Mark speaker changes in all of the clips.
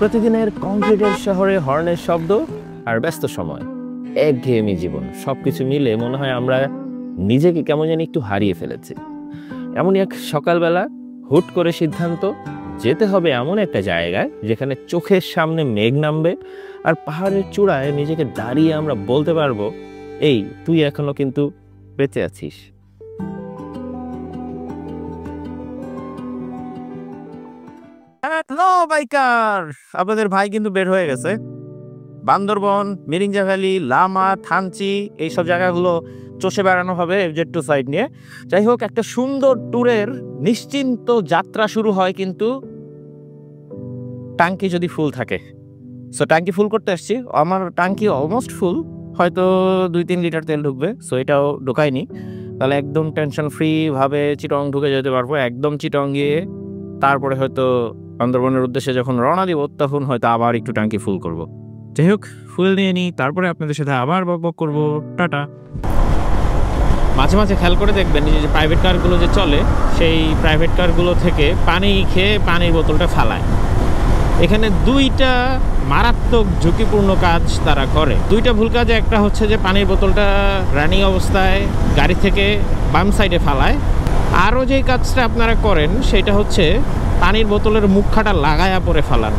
Speaker 1: প্রতিদিনের কংক্রিটের শহরে হর্নের শব্দ আর ব্যস্ত সময়, একঘেয়েমি জীবন, সবকিছু মিলে মনে হয় আমরা নিজেকে কেমন জানি একটু হারিয়ে ফেলেছি। এমনই এক সকালবেলা হুট করে সিদ্ধান্ত, যেতে হবে এমন একটা জায়গায় যেখানে চোখের সামনে মেঘ নামবে আর পাহাড়ের চূড়ায় নিজেকে দাঁড়িয়ে আমরা বলতে পারবো, এই তুই এখনো কিন্তু বেঁচে আছিস। হ্যালো বাইকার, আপনাদের ভাই কিন্তু বের হয়ে গেছে। বান্দরবন, মিরিঞ্জা ভ্যালি, লামা, থানচি এইসব জায়গাগুলো চষে বেড়ানো হবে FZ2 সাইড নিয়ে। যাই হোক, একটা সুন্দর ট্যুরের নিশ্চিন্ত যাত্রা শুরু হয় কিন্তু ট্যাঙ্কি যদি ফুল থাকে। সো ট্যাঙ্কি ফুল করতে আসছি, আমার ট্যাঙ্কি অলমোস্ট ফুল, হয়তো 2-3 লিটার তেল ঢুকবে। সো এটাও ঢোকায়নি, তাহলে একদম টেনশন ফ্রি ভাবে চিটং ঢুকে যেতে পারবো। একদম চিটং গিয়ে তারপরে হয়তো বান্দরবনের উদ্দেশ্যে যখন রওনা দিব তখন হয়তো আবার একটু ট্যাঙ্কি ফুল করব। যাই হোক, ফুল নিয়ে নিই, তারপরে আপনাদের সাথে আবার বকবক করবো। টাটা। মাঝে মাঝে খেয়াল করে দেখবেন যে প্রাইভেট কারগুলো যে চলে, সেই প্রাইভেট কারগুলো থেকে পানি খেয়ে পানির বোতলটা ফালায়। এখানে দুইটা মারাত্মক ঝুঁকিপূর্ণ কাজ তারা করে। দুইটা ভুল কাজে, একটা হচ্ছে যে পানির বোতলটা রানিং অবস্থায় গাড়ি থেকে বাম সাইডে ফালায়। আরও যেই কাজটা আপনারা করেন সেটা হচ্ছে পানির বোতলের মুখখাটা লাগায়া পরে ফালান।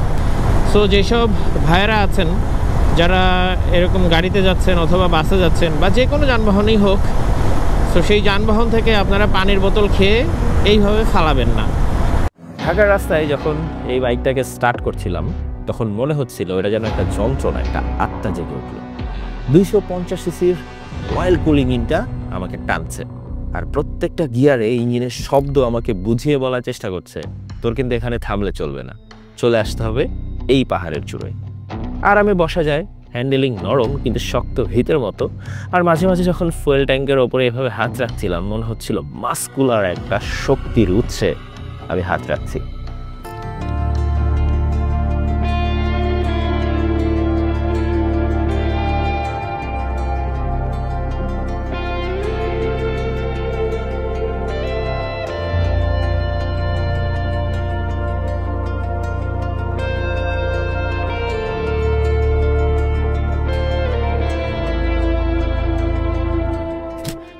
Speaker 1: সো যেসব ভাইয়েরা আছেন যারা এরকম গাড়িতে যাচ্ছেন অথবা বাসে যাচ্ছেন বা যে কোনো যানবাহনই হোক, সো সেই যানবাহন থেকে আপনারা পানির বোতল খেয়ে এইভাবে ফালাবেন না। ঢাকার রাস্তায় যখন এই বাইকটাকে স্টার্ট করছিলাম তখন মনে হচ্ছিল এটা যেন একটা যন্ত্রণা, একটা আত্মা জেগে উঠল। 250 সিসির অয়েল কুলিং ইঞ্জিনটা আমাকে টানছে, আর প্রত্যেকটা গিয়ারে ইঞ্জিনের শব্দ আমাকে বুঝিয়ে বলার চেষ্টা করছে, তোর কিন্তু এখানে থামলে চলবে না, চলে আসতে হবে এই পাহাড়ের চূড়ায়। আর আমি বসা যায়, হ্যান্ডেলিং নরম কিন্তু শক্ত ভিতের মতো। আর মাঝে মাঝে যখন ফুয়েল ট্যাঙ্কের ওপরে এভাবে হাত রাখছিলাম মনে হচ্ছিল মাস্কুলার একটা শক্তির উৎসে আমি হাত রাখছি।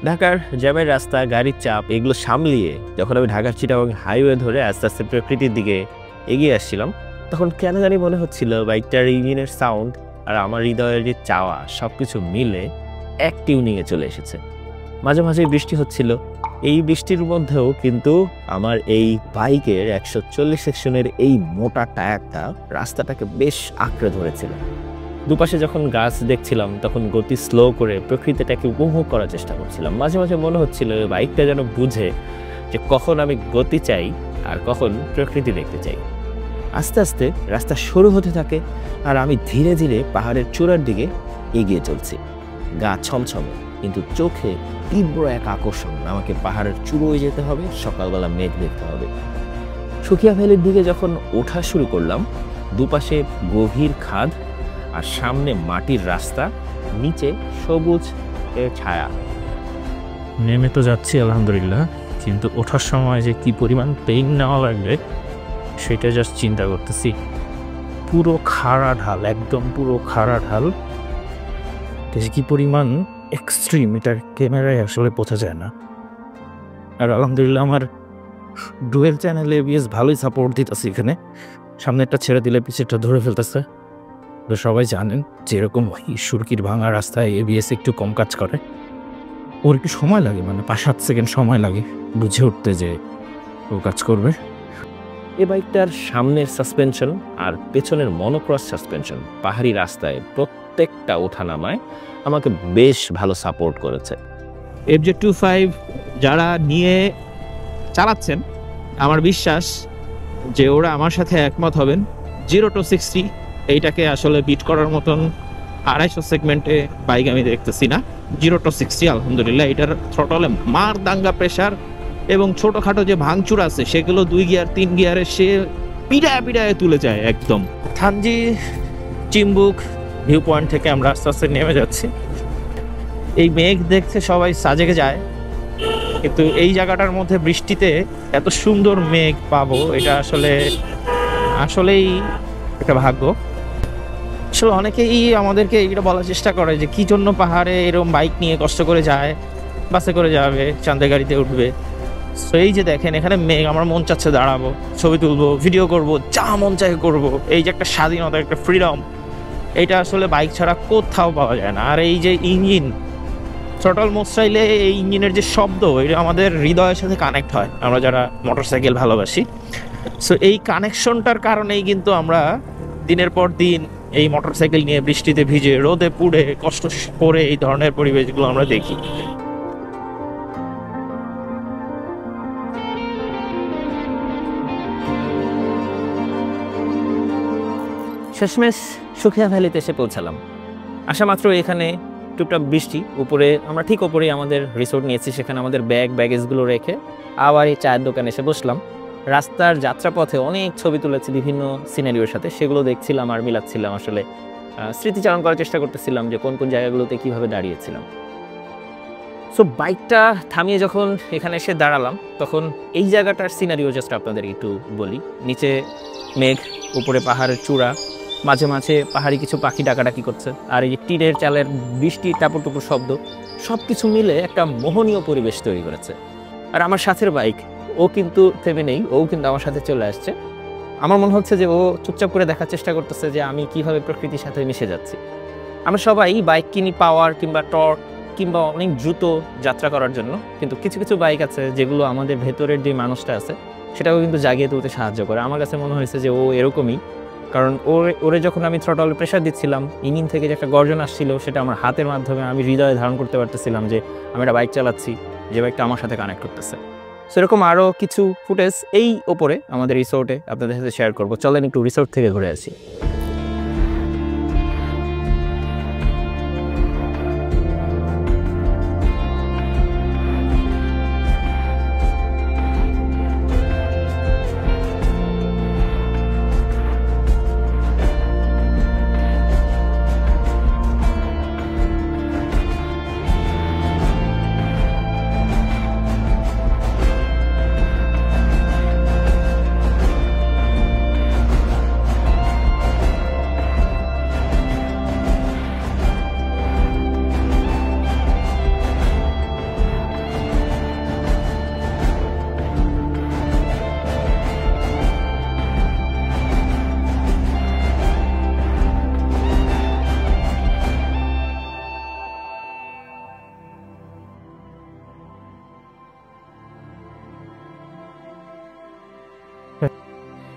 Speaker 1: ঢাকার জ্যামের রাস্তা, গাড়ির চাপ, এগুলো সামলিয়ে যখন আমি ঢাকার চিটাগং হাইওয়ে ধরে আস্তে আস্তে প্রকৃতির দিকে এগিয়ে আসছিলাম তখন কেন জানি মনে হচ্ছিল বাইকটার ইঞ্জিনের সাউন্ড আর আমার হৃদয়ের যে চাওয়া সব কিছু মিলে এক টিউনিংয়ে চলে এসেছে। মাঝে মাঝে বৃষ্টি হচ্ছিল, এই বৃষ্টির মধ্যেও কিন্তু আমার এই বাইকের 140 সেকশনের এই মোটা টায়ারটা রাস্তাটাকে বেশ আঁকড়ে ধরেছিল। দুপাশে যখন গাছ দেখছিলাম তখন গতি স্লো করে প্রকৃতিটাকে উপভোগ করার চেষ্টা করছিলাম। মাঝে মাঝে মনে হচ্ছিল বাইকটা যেন বুঝে যে কখন আমি গতি চাই আর কখন প্রকৃতি দেখতে চাই। আস্তে আস্তে রাস্তা শুরু হতে থাকে আর আমি ধীরে ধীরে পাহাড়ের চূড়ার দিকে এগিয়ে চলছি। গা ছমছমে কিন্তু চোখে তীব্র এক আকর্ষণ, আমাকে পাহাড়ের চূড়োয় যেতে হবে, সকালবেলা মেঘ দেখতে হবে। সুকিয়া ভ্যালির দিকে যখন ওঠা শুরু করলাম, দুপাশে গভীর খাদ আর সামনে মাটির রাস্তা, নিচে সবুজ এর ছায়া।
Speaker 2: নেমে তো যাচ্ছি আলহামদুলিল্লাহ, কিন্তু ওঠার সময় যে কি পরিমাণ পেইন নেওয়া লাগবে সেটা জাস্ট চিন্তা করতেছি। পুরো খাড়া ঢাল, একদম পুরো খাড়া ঢাল, কি পরিমাণ এক্সট্রিম এটা ক্যামেরায় আসলে বোঝা যায় না। আর আলহামদুলিল্লাহ আমার ডুয়েল চ্যানেলে ABS ভালোই সাপোর্ট দিতেছে। এখানে সামনেরটা ছেড়ে দিলে পিছেরটা ধরে ফেলতেছে। তো সবাই জানেন যে এরকম সুরকির ভাঙা রাস্তায় ABS একটু কম কাজ করে, ওর একটু সময় লাগে, মানে 5-7 সেকেন্ড সময় লাগে বুঝে উঠতে যে ও কাজ করবে।
Speaker 1: এই বাইকটার সামনের সাসপেনশন আর পেছনের মনোক্রস সাসপেনশন পাহাড়ি রাস্তায় প্রত্যেকটা ওঠানামায় আমাকে বেশ ভালো সাপোর্ট করেছে।
Speaker 3: FZ25 যারা নিয়ে চালাচ্ছেন আমার বিশ্বাস যে ওরা আমার সাথে একমত হবেন। 0 to 60 এইটাকে আসলে বিট করার মতন 250 সেগমেন্টে বাইক আমি দেখতেছি না। 0 to 60 আলহামদুলিল্লাহ এটার থ্রটলে মার দাঙ্গা প্রেশার এবং ছোটোখাটো যে ভাঙচুর আছে সেগুলো 2 গিয়ার 3 গিয়ারে সে পিড়ায় পিড়ায় তুলে যায় একদম।
Speaker 2: থানজি চিম্বুক ভিউ পয়েন্ট থেকে আমরা আস্তে আস্তে নেমে যাচ্ছি।
Speaker 3: এই মেঘ দেখতে সবাই সাজেকে যায়, কিন্তু এই জায়গাটার মধ্যে বৃষ্টিতে এত সুন্দর মেঘ পাবো এটা আসলেই একটা ভাগ্য। আসলে অনেকেই আমাদেরকে এটা বলার চেষ্টা করে যে কী জন্য পাহাড়ে এরকম বাইক নিয়ে কষ্ট করে যায়, বাসে করে যাবে, চাঁদের গাড়িতে উঠবে। সো এই যে দেখেন এখানে মেঘ, আমার মন চাচ্ছে দাঁড়াবো, ছবি তুলবো, ভিডিও করব, যা মন চাই করবো। এই যে একটা স্বাধীনতা, একটা ফ্রিডম, এইটা আসলে বাইক ছাড়া কোথাও পাওয়া যায় না। আর এই যে ইঞ্জিন থ্রটল মোস্টাইলে এই ইঞ্জিনের যে শব্দ, এটা আমাদের হৃদয়ের সাথে কানেক্ট হয় আমরা যারা মোটরসাইকেল ভালোবাসি। সো এই কানেকশনটার কারণেই কিন্তু আমরা দিনের পর দিন এই মোটরসাইকেল নিয়ে বৃষ্টিতে ভিজে, রোদে পুড়ে, কষ্ট করে এই ধরনের পরিবেশগুলো আমরা দেখি।
Speaker 1: শেষমেশ সুখিয়া ভ্যালিতে এসে পৌঁছালাম। আসা মাত্র এখানে টুকটাক বৃষ্টি, উপরে আমরা ঠিক উপরেই আমাদের রিসোর্ট নিয়েছি, সেখানে আমাদের ব্যাগেজগুলো রেখে আবার এই চায়ের দোকানে এসে বসলাম। রাস্তার যাত্রাপথে অনেক ছবি তুলেছি বিভিন্ন সিনারিওর সাথে, সেগুলো দেখছিলাম আর মিলাচ্ছিলাম, আসলে স্মৃতিচারণ করার চেষ্টা করতেছিলাম যে কোন কোন জায়গাগুলোতে কীভাবে দাঁড়িয়েছিলাম। সো বাইকটা থামিয়ে যখন এখানে এসে দাঁড়ালাম, তখন এই জায়গাটার সিনারিও জাস্ট আপনাদের একটু বলি। নিচে মেঘ, উপরে পাহাড়ের চূড়া, মাঝে মাঝে পাহাড়ি কিছু পাখি ডাকাডাকি করছে, আর এই যে টিনের চালের বৃষ্টির টাপুর টুপুর শব্দ, সব কিছু মিলে একটা মোহনীয় পরিবেশ তৈরি করেছে। আর আমার সাথের বাইক, ও কিন্তু থেমে নেই, ও কিন্তু আমার সাথে চলে আসছে। আমার মনে হচ্ছে যে ও চুপচাপ করে দেখার চেষ্টা করতেছে যে আমি কিভাবে প্রকৃতির সাথে মিশে যাচ্ছি। আমরা সবাই বাইক কিনি পাওয়ার কিংবা টর্ক কিংবা অনেক দ্রুত যাত্রা করার জন্য, কিন্তু কিছু কিছু বাইক আছে যেগুলো আমাদের ভেতরের যে মানুষটা আছে সেটাও কিন্তু জাগিয়ে তুলতে সাহায্য করে। আমার কাছে মনে হয়েছে যে ও এরকমই, কারণ ওরে যখন আমি থ্রটলে প্রেশার দিচ্ছিলাম, ইঞ্জিন থেকে যে একটা গর্জন আসছিল সেটা আমার হাতের মাধ্যমে আমি হৃদয়ে ধারণ করতে পারতেছিলাম যে আমি একটা বাইক চালাচ্ছি, যে বাইকটা আমার সাথে কানেক্ট করতেছে। সেরকম আরও কিছু ফুটেজ এই ওপরে আমাদের রিসোর্টে আপনাদের সাথে শেয়ার করবো। চলেন একটু রিসোর্ট থেকে ঘুরে আসি।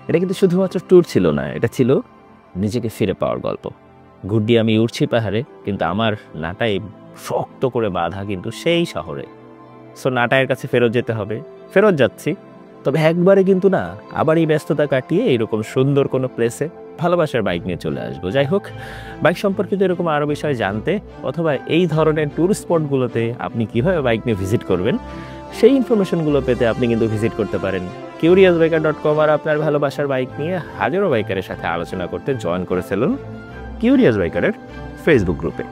Speaker 1: এটা কিন্তু শুধুমাত্র ট্যুর ছিল না, এটা ছিল নিজেকে ফিরে পাওয়ার গল্প। ঘুরডি আমি উঠছি পাহাড়ে, কিন্তু আমার নাটাই শক্ত করে বাঁধা কিন্তু সেই শহরে। সো নাটায়ের কাছে ফেরত যেতে হবে, ফেরত যাচ্ছি, তবে একবারে কিন্তু না, আবার এই ব্যস্ততা কাটিয়ে এরকম সুন্দর কোনো প্লেসে ভালোবাসার বাইক নিয়ে চলে আসবো। যাই হোক, বাইক সম্পর্কিত এরকম আরও বিষয় জানতে অথবা এই ধরনের ট্যুর স্পটগুলোতে আপনি কীভাবে বাইক নিয়ে ভিজিট করবেন সেই ইনফরমেশনগুলো পেতে আপনি কিন্তু ভিজিট করতে পারেন curiousybiker.com। আর আপনার ভালোবাসার বাইক নিয়ে হাজারো বাইকারের সাথে আলোচনা করতে জয়েন করে ফেলুন কিউরিয়াস বাইকারের ফেসবুক গ্রুপে।